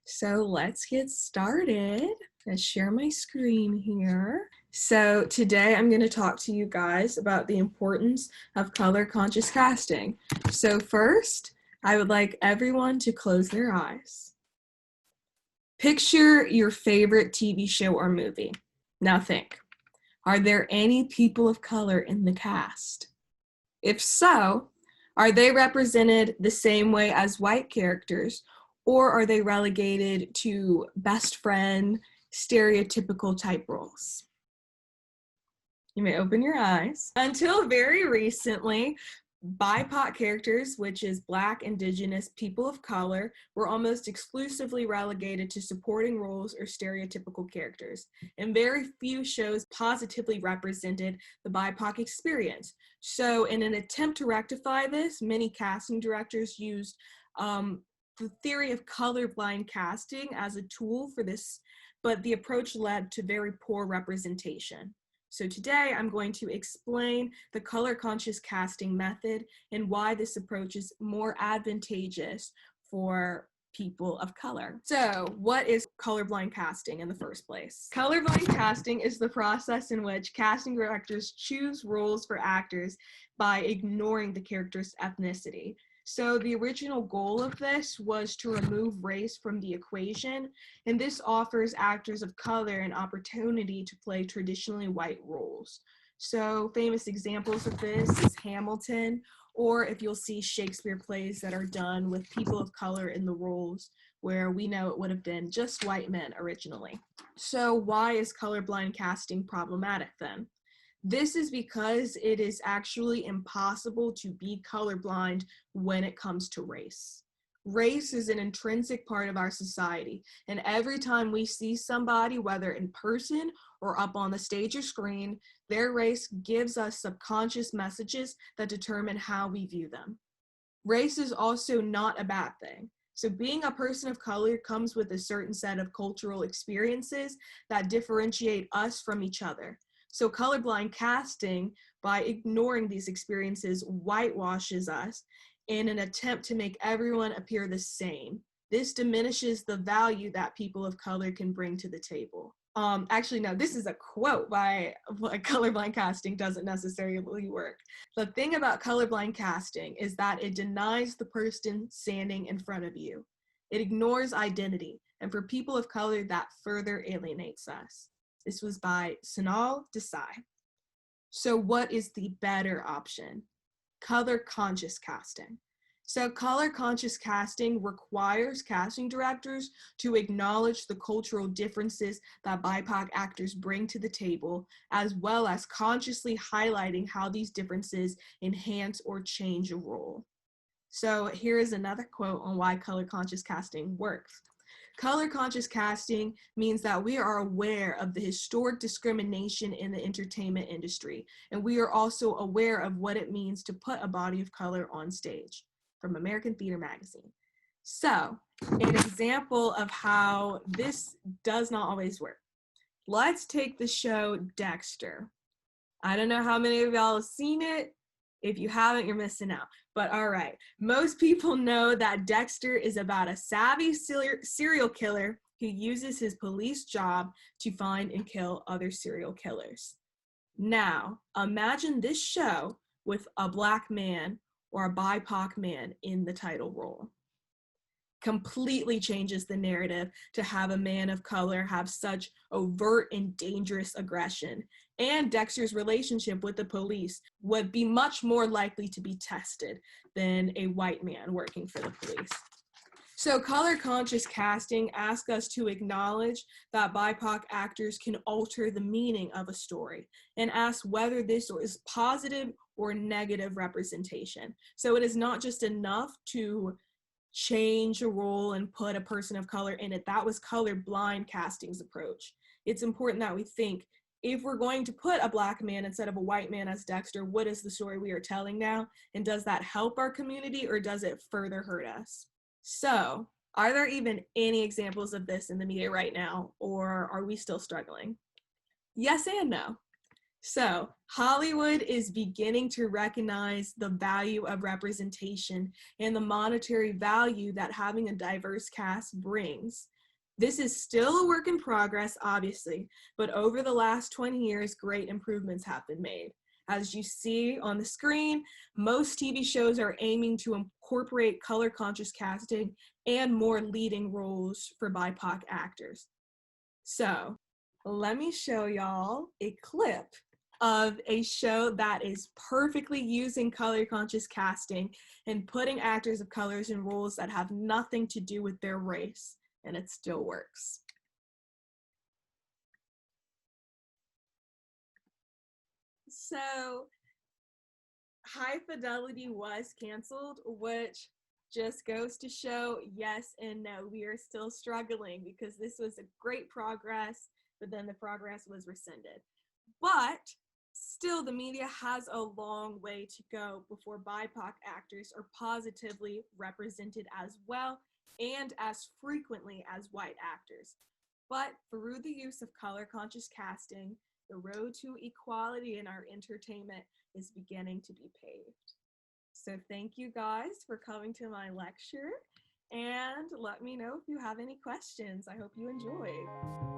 So let's get started. Let's share my screen here. So today I'm going to talk to you guys about the importance of color conscious casting. So first, I would like everyone to close their eyes. Picture your favorite TV show or movie. Now think, are there any people of color in the cast? If so, are they represented the same way as white characters, or are they relegated to best friend, stereotypical type roles? You may open your eyes. Until very recently, BIPOC characters, which is Black, Indigenous, people of color, were almost exclusively relegated to supporting roles or stereotypical characters, and very few shows positively represented the BIPOC experience. So in an attempt to rectify this, many casting directors used the theory of colorblind casting as a tool for this, but the approach led to very poor representation. So today I'm going to explain the color conscious casting method and why this approach is more advantageous for people of color. So what is colorblind casting in the first place? Colorblind casting is the process in which casting directors choose roles for actors by ignoring the character's ethnicity. So the original goal of this was to remove race from the equation, and this offers actors of color an opportunity to play traditionally white roles. So famous examples of this is Hamilton, or if you'll see Shakespeare plays that are done with people of color in the roles, where we know it would have been just white men originally. So why is colorblind casting problematic then? This is because it is actually impossible to be colorblind when it comes to race. Race is an intrinsic part of our society, and every time we see somebody, whether in person or up on the stage or screen, their race gives us subconscious messages that determine how we view them. Race is also not a bad thing. So being a person of color comes with a certain set of cultural experiences that differentiate us from each other. So colorblind casting, by ignoring these experiences, whitewashes us in an attempt to make everyone appear the same. This diminishes the value that people of color can bring to the table. Actually, no, this is a quote by colorblind casting doesn't necessarily work. The thing about colorblind casting is that it denies the person standing in front of you. It ignores identity, and for people of color, that further alienates us. This was by Sonal Desai. So what is the better option? Color conscious casting. So color conscious casting requires casting directors to acknowledge the cultural differences that BIPOC actors bring to the table, as well as consciously highlighting how these differences enhance or change a role. So here is another quote on why color conscious casting works. Color conscious casting means that we are aware of the historic discrimination in the entertainment industry, and we are also aware of what it means to put a body of color on stage, from American Theater Magazine. So, an example of how this does not always work. Let's take the show Dexter. I don't know how many of y'all have seen it. If you haven't, you're missing out. But all right, most people know that Dexter is about a savvy serial killer who uses his police job to find and kill other serial killers. Now, imagine this show with a Black man or a BIPOC man in the title role. Completely changes the narrative to have a man of color have such overt and dangerous aggression. And Dexter's relationship with the police would be much more likely to be tested than a white man working for the police. So color conscious casting asks us to acknowledge that BIPOC actors can alter the meaning of a story and ask whether this is positive or negative representation. So it is not just enough to change a role and put a person of color in it. That was colorblind casting's approach. It's important that we think, if we're going to put a Black man instead of a white man as Dexter, what is the story we are telling now? And does that help our community or does it further hurt us? So, are there even any examples of this in the media right now, or are we still struggling? Yes and no. So, Hollywood is beginning to recognize the value of representation and the monetary value that having a diverse cast brings. This is still a work in progress, obviously, but over the last 20 years, great improvements have been made. As you see on the screen, most TV shows are aiming to incorporate color-conscious casting and more leading roles for BIPOC actors. So let me show y'all a clip of a show that is perfectly using color-conscious casting and putting actors of colors in roles that have nothing to do with their race, and it still works. So High Fidelity was canceled, which just goes to show yes and no. We are still struggling because this was a great progress, but then the progress was rescinded. But still, the media has a long way to go before BIPOC actors are positively represented as well and as frequently as white actors. But through the use of color-conscious casting, the road to equality in our entertainment is beginning to be paved. So thank you guys for coming to my lecture, and let me know if you have any questions. I hope you enjoyed.